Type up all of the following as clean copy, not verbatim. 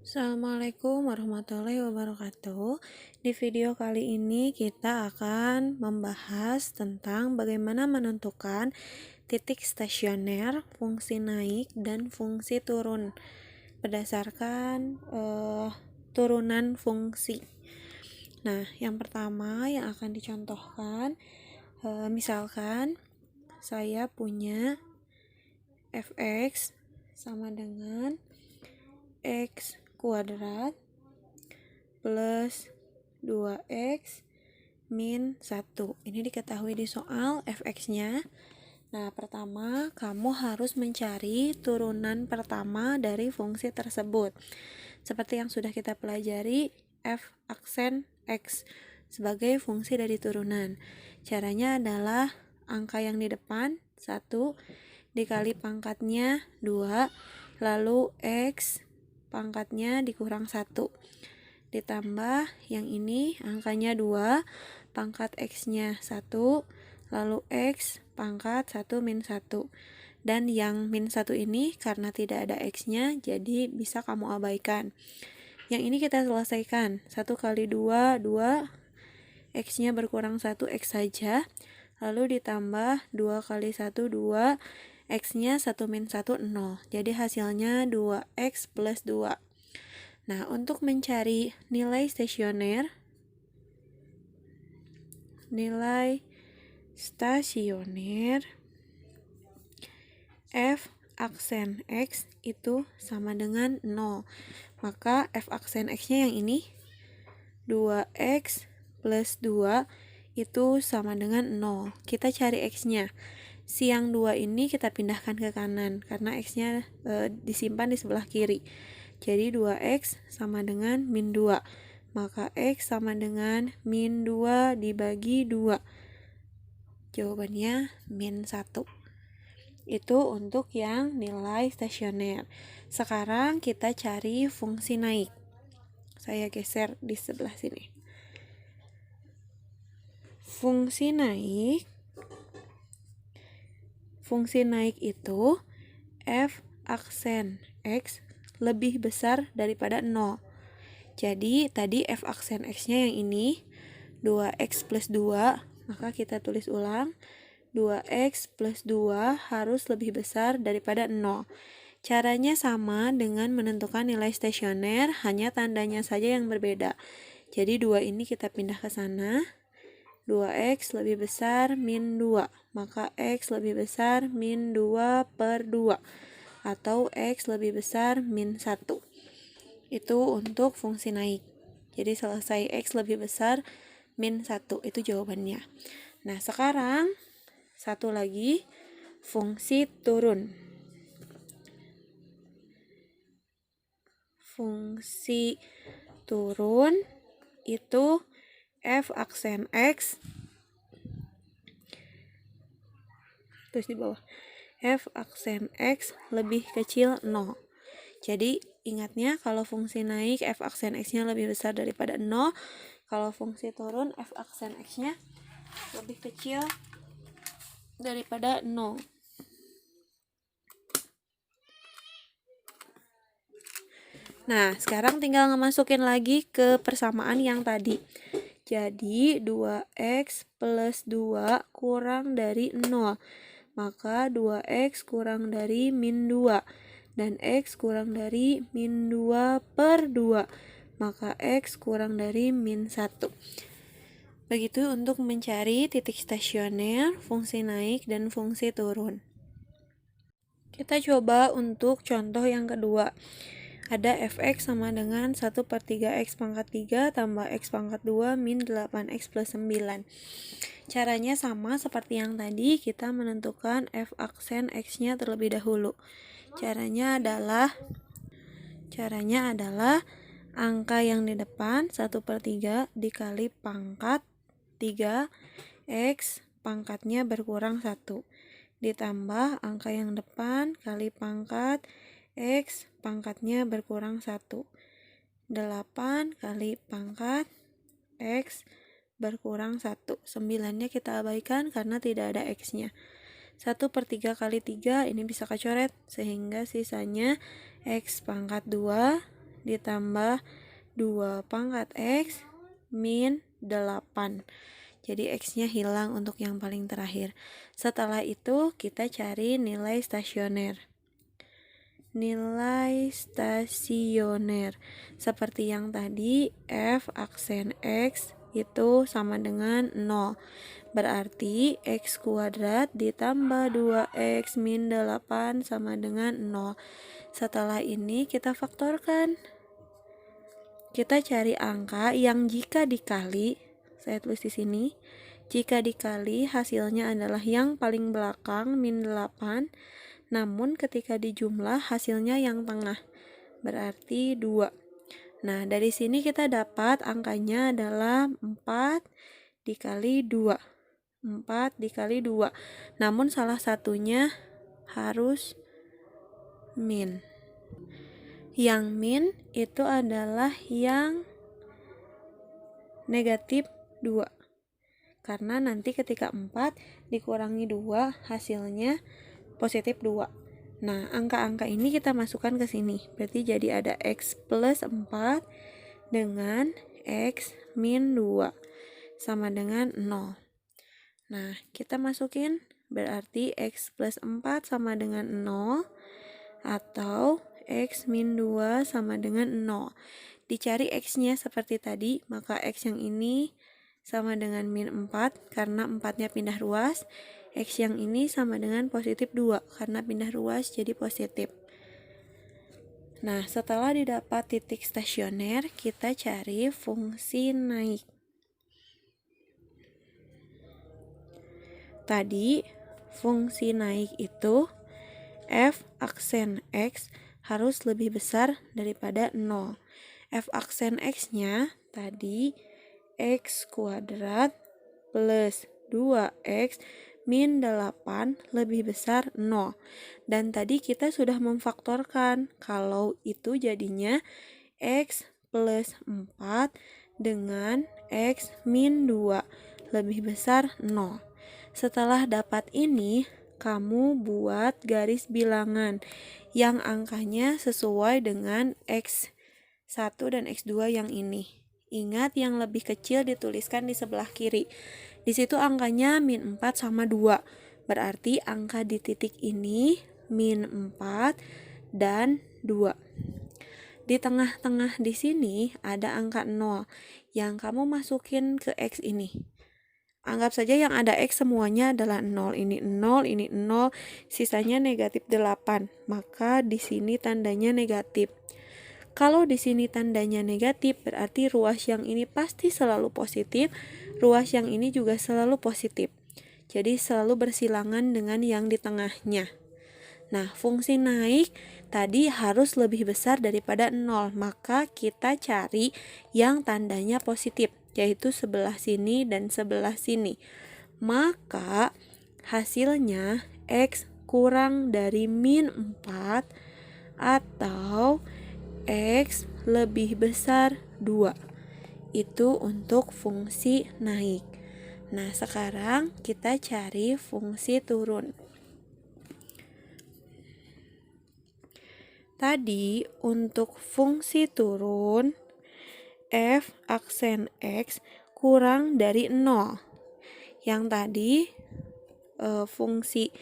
Assalamualaikum warahmatullahi wabarakatuh. Di video kali ini kita akan membahas tentang bagaimana menentukan titik stasioner, fungsi naik, dan fungsi turun berdasarkan turunan fungsi. Nah, yang pertama yang akan dicontohkan, misalkan saya punya fx sama dengan x kuadrat plus 2x min 1. Ini diketahui di soal fx-nya. Nah, pertama kamu harus mencari turunan pertama dari fungsi tersebut. Seperti yang sudah kita pelajari, f aksen x sebagai fungsi dari turunan. Caranya adalah angka yang di depan 1 dikali pangkatnya 2, lalu x pangkatnya dikurang 1, ditambah yang ini angkanya 2, pangkat x-nya 1, lalu x pangkat 1 min 1. Dan yang min 1 ini karena tidak ada x-nya, jadi bisa kamu abaikan. Yang ini kita selesaikan. 1 kali 2, 2, x-nya berkurang 1, x saja. Lalu ditambah 2 kali 1, 2, x-nya 1 min 1, 0. Jadi hasilnya 2x plus 2. Nah, untuk mencari nilai stasioner, f aksen x itu sama dengan 0. Maka f aksen x-nya yang ini 2x plus 2 itu sama dengan 0. Kita cari x-nya. Si yang 2 ini kita pindahkan ke kanan karena x-nya disimpan di sebelah kiri. Jadi 2x sama dengan min 2. Maka x sama dengan min 2 dibagi 2. Jawabannya min 1. Itu untuk yang nilai stasioner. Sekarang kita cari fungsi naik. Saya geser di sebelah sini. Fungsi naik itu f aksen x lebih besar daripada 0. Jadi tadi f aksen x-nya yang ini 2x plus 2, maka kita tulis ulang 2x plus 2 harus lebih besar daripada 0. Caranya sama dengan menentukan nilai stasioner, hanya tandanya saja yang berbeda. Jadi 2 ini kita pindah ke sana. 2x lebih besar min 2, maka x lebih besar min 2 per 2, atau x lebih besar min 1. Itu untuk fungsi naik. Jadi selesai x lebih besar min 1, itu jawabannya. Nah, sekarang satu lagi, fungsi turun. Fungsi turun itu f aksen x, terus di bawah, f aksen x lebih kecil 0. Jadi ingatnya kalau fungsi naik f aksen x-nya lebih besar daripada 0, kalau fungsi turun f aksen x-nya lebih kecil daripada 0. Nah, sekarang tinggal ngemasukin lagi ke persamaan yang tadi. Jadi 2x plus 2 kurang dari 0, maka 2x kurang dari min 2, dan x kurang dari min 2 per 2, maka x kurang dari min 1. Begitu untuk mencari titik stasioner, fungsi naik, dan fungsi turun. Kita coba untuk contoh yang kedua. Ada fx sama dengan 1 per 3x pangkat 3 tambah x pangkat 2 min 8x plus 9. Caranya sama seperti yang tadi, kita menentukan f aksen x-nya terlebih dahulu. Caranya adalah angka yang di depan 1 per 3 dikali pangkat 3, x pangkatnya berkurang 1, ditambah angka yang depan kali pangkat x pangkatnya berkurang 1, 8 kali pangkat x berkurang 1. 9-nya kita abaikan karena tidak ada x-nya. 1 per 3 kali 3 ini bisa kecoret, sehingga sisanya x pangkat 2 ditambah 2 pangkat X min 8. Jadi X-nya hilang untuk yang paling terakhir. Setelah itu kita cari nilai stasioner. Nilai stasioner. Seperti yang tadi, F aksen X itu sama dengan 0. Berarti X kuadrat ditambah 2X min 8 sama dengan 0. Setelah ini kita faktorkan. Kita cari angka yang jika dikali, saya tulis di sini, jika dikali hasilnya adalah yang paling belakang min 8, namun ketika dijumlah hasilnya yang tengah, berarti 2. Nah, dari sini kita dapat angkanya adalah 4 dikali 2. 4 dikali 2. Namun salah satunya harus min. Yang min itu adalah yang negatif 2. Karena nanti ketika 4 dikurangi 2 hasilnya positif 2. Nah, angka-angka ini kita masukkan ke sini. Berarti jadi ada X plus 4 dengan X min 2 sama dengan 0. Nah, kita masukin berarti X plus 4 sama dengan 0 atau X min 2 sama dengan 0. Dicari X-nya seperti tadi, maka X yang ini sama dengan min 4 karena 4-nya pindah ruas. X yang ini sama dengan positif 2 karena pindah ruas jadi positif. Nah, setelah didapat titik stasioner, kita cari fungsi naik. Tadi, fungsi naik itu F aksen X harus lebih besar daripada 0. F aksen X-nya tadi X kuadrat plus 2X min 8 lebih besar 0. Dan tadi kita sudah memfaktorkan kalau itu jadinya X plus 4 dengan X min 2 lebih besar 0. Setelah dapat ini, kamu buat garis bilangan yang angkanya sesuai dengan X1 dan X2 yang ini. Ingat yang lebih kecil dituliskan di sebelah kiri. Di situ angkanya min 4 sama 2. Berarti angka di titik ini min 4 dan 2. Di tengah-tengah di sini ada angka 0 yang kamu masukin ke X ini. Anggap saja yang ada X semuanya adalah 0. Ini 0, ini 0, sisanya negatif 8. Maka di sini tandanya negatif. Kalau di sini tandanya negatif, berarti ruas yang ini pasti selalu positif, ruas yang ini juga selalu positif. Jadi selalu bersilangan dengan yang di tengahnya. Nah, fungsi naik tadi harus lebih besar daripada 0, maka kita cari yang tandanya positif, yaitu sebelah sini dan sebelah sini. Maka hasilnya X kurang dari min 4 atau X lebih besar 2. Itu untuk fungsi naik. Nah, sekarang kita cari fungsi turun. Tadi untuk fungsi turun, F aksen X kurang dari 0. Yang tadi fungsi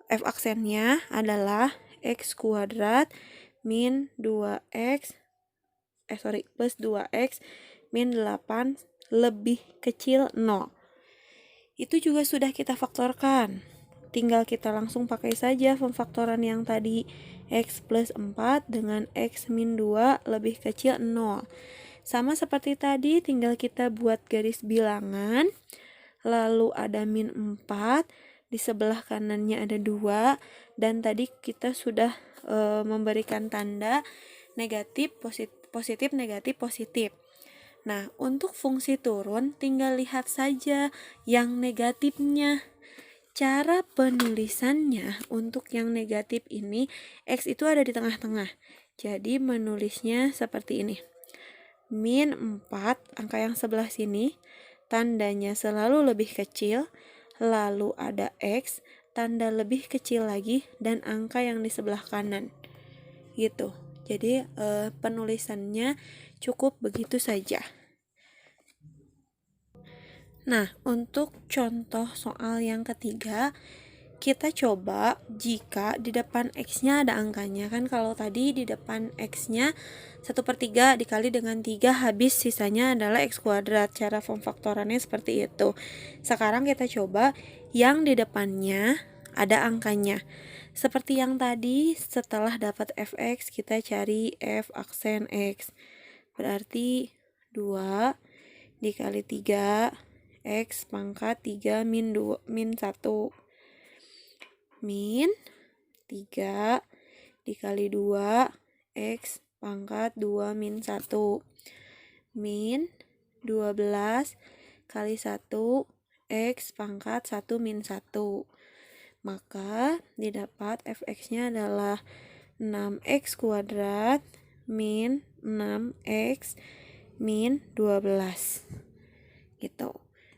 F aksennya adalah X kuadrat min 2X plus 2X min 8 lebih kecil 0. Itu juga sudah kita faktorkan. Tinggal kita langsung pakai saja pemfaktoran yang tadi. X plus 4 dengan X min 2 lebih kecil 0. Sama seperti tadi, tinggal kita buat garis bilangan. Lalu ada min 4, di sebelah kanannya ada 2. Dan tadi kita sudah memberikan tanda negatif, positif, negatif, positif. Nah, untuk fungsi turun tinggal lihat saja yang negatifnya. Cara penulisannya untuk yang negatif ini, X itu ada di tengah-tengah. Jadi menulisnya seperti ini. Min 4, angka yang sebelah sini, tandanya selalu lebih kecil. Lalu ada X, tanda lebih kecil lagi, dan angka yang di sebelah kanan. Gitu. Jadi penulisannya cukup begitu saja. Nah, untuk contoh soal yang ketiga, kita coba jika di depan X-nya ada angkanya. Kan kalau tadi di depan X-nya 1/3 dikali dengan 3 habis sisanya adalah X kuadrat. Cara pemfaktorannya seperti itu. Sekarang kita coba yang di depannya ada angkanya. Seperti yang tadi, setelah dapat fx, kita cari f aksen X. Berarti 2 dikali 3 X pangkat 3 min 2 min 1 min 3 dikali 2 X pangkat 2 min 1 min 12 kali 1 X pangkat 1 min 1. Maka didapat fx-nya adalah 6x kuadrat min 6x min 12 gitu.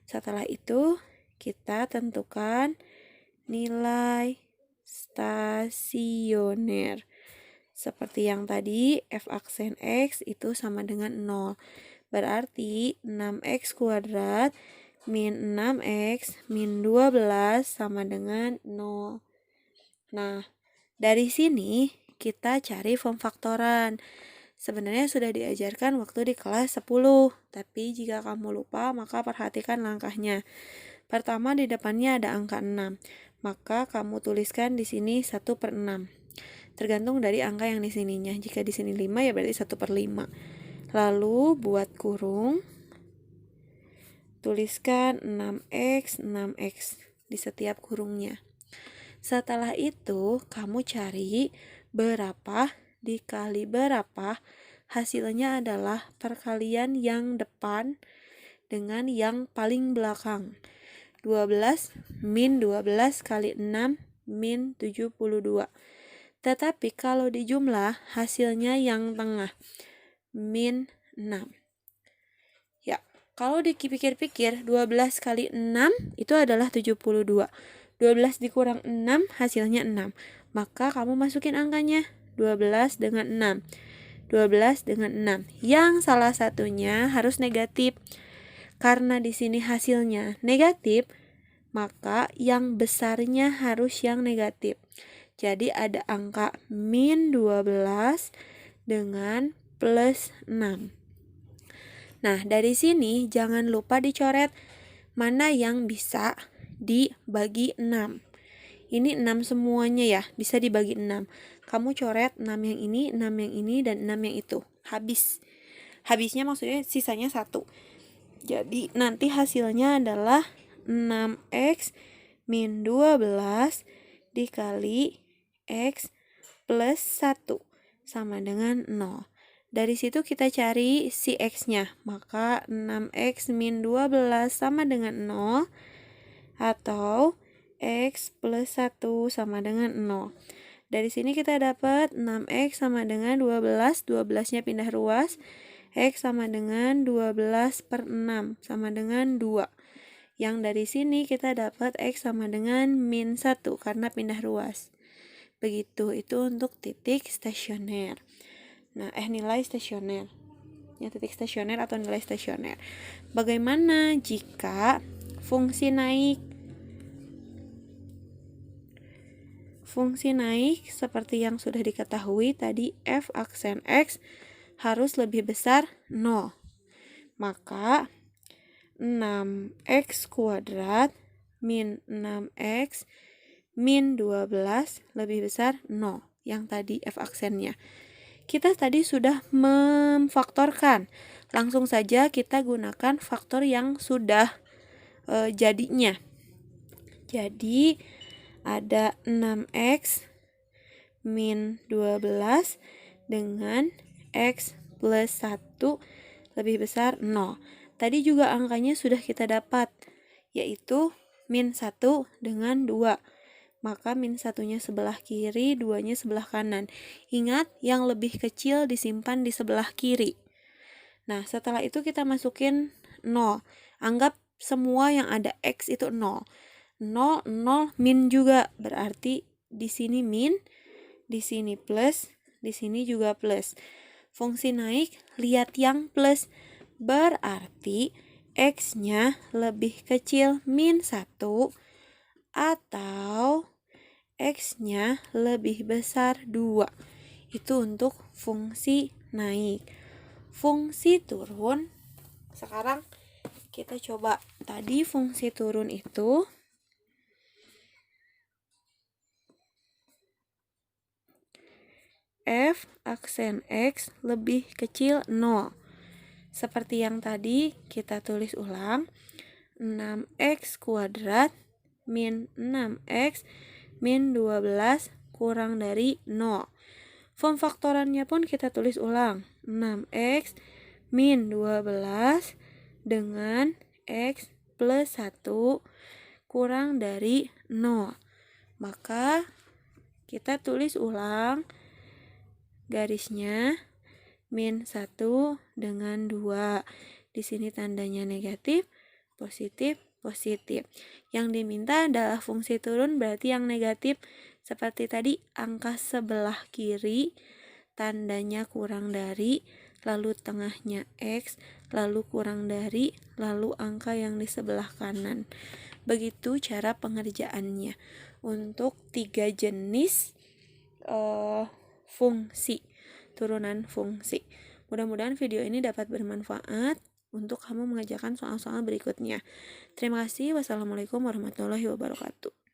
Setelah itu kita tentukan nilai stasioner. Seperti yang tadi, f aksen X itu sama dengan 0. Berarti 6x kuadrat min 6x min 12 sama dengan 0. Nah, dari sini kita cari pemfaktoran. Sebenarnya sudah diajarkan waktu di kelas 10, tapi jika kamu lupa maka perhatikan langkahnya. Pertama, di depannya ada angka 6, maka kamu tuliskan di sini 1/6. Tergantung dari angka yang di sininya. Jika di sini 5 ya berarti 1/5. Lalu buat kurung, tuliskan 6x di setiap kurungnya. Setelah itu kamu cari berapa dikali berapa, hasilnya adalah perkalian yang depan dengan yang paling belakang. 12 min 12 kali 6 min 72. Tetapi kalau di jumlah hasilnya yang tengah, min 6. Ya, kalau dipikir-pikir 12 kali 6 itu adalah 72. 12 dikurang 6 hasilnya 6. Maka kamu masukin angkanya 12 dengan 6. 12 dengan 6. Yang salah satunya harus negatif. Karena di sini hasilnya negatif, maka yang besarnya harus yang negatif. Jadi ada angka min 12 dengan plus 6. Nah, dari sini jangan lupa dicoret mana yang bisa dibagi 6. Ini 6 semuanya ya, bisa dibagi 6. Kamu coret 6 yang ini, 6 yang ini, dan 6 yang itu. Habisnya maksudnya sisanya 1. Jadi nanti hasilnya adalah 6x min 12 dikali x plus 1 sama dengan 0. Dari situ kita cari si x-nya. Maka 6x min 12 sama dengan 0 atau x plus 1 sama dengan 0. Dari sini kita dapat 6x sama dengan 12. 12-nya pindah ruas. X sama dengan 12/6 sama dengan 2. Yang dari sini kita dapat X sama dengan min 1 karena pindah ruas. Begitu, itu untuk titik stasioner. Nah, nilai stasioner. Ya, titik stasioner atau nilai stasioner. Bagaimana jika fungsi naik? Fungsi naik seperti yang sudah diketahui tadi, f aksen X harus lebih besar 0. Maka 6x kuadrat min 6x min 12 lebih besar 0. Yang tadi f aksennya. Kita tadi sudah memfaktorkan. Langsung saja kita gunakan faktor yang sudah jadinya. Jadi ada 6x min 12 dengan x plus 1 lebih besar 0. Tadi juga angkanya sudah kita dapat, yaitu min 1 dengan 2. Maka min 1-nya sebelah kiri, 2-nya sebelah kanan. Ingat, yang lebih kecil disimpan di sebelah kiri. Nah, setelah itu kita masukin 0. Anggap semua yang ada x itu 0. 0, 0, min juga. Berarti di sini min, di sini plus, di sini juga plus. Fungsi naik, lihat yang plus. Berarti X-nya lebih kecil min 1 atau X-nya lebih besar 2. Itu untuk fungsi naik. Fungsi turun, sekarang kita coba. Tadi fungsi turun itu f aksen X lebih kecil 0. Seperti yang tadi kita tulis ulang, 6x kuadrat min 6x min 12 kurang dari 0. Form faktorannya pun kita tulis ulang, 6x min 12 dengan x plus 1 kurang dari 0. Maka kita tulis ulang garisnya min 1 dengan 2. Di sini tandanya negatif, positif, positif. Yang diminta adalah fungsi turun, berarti yang negatif seperti tadi, angka sebelah kiri tandanya kurang dari, lalu tengahnya X, lalu kurang dari, lalu angka yang di sebelah kanan. Begitu cara pengerjaannya untuk 3 jenis fungsi, turunan fungsi. Mudah-mudahan video ini dapat bermanfaat untuk kamu mengerjakan soal-soal berikutnya. Terima kasih. Wassalamualaikum warahmatullahi wabarakatuh.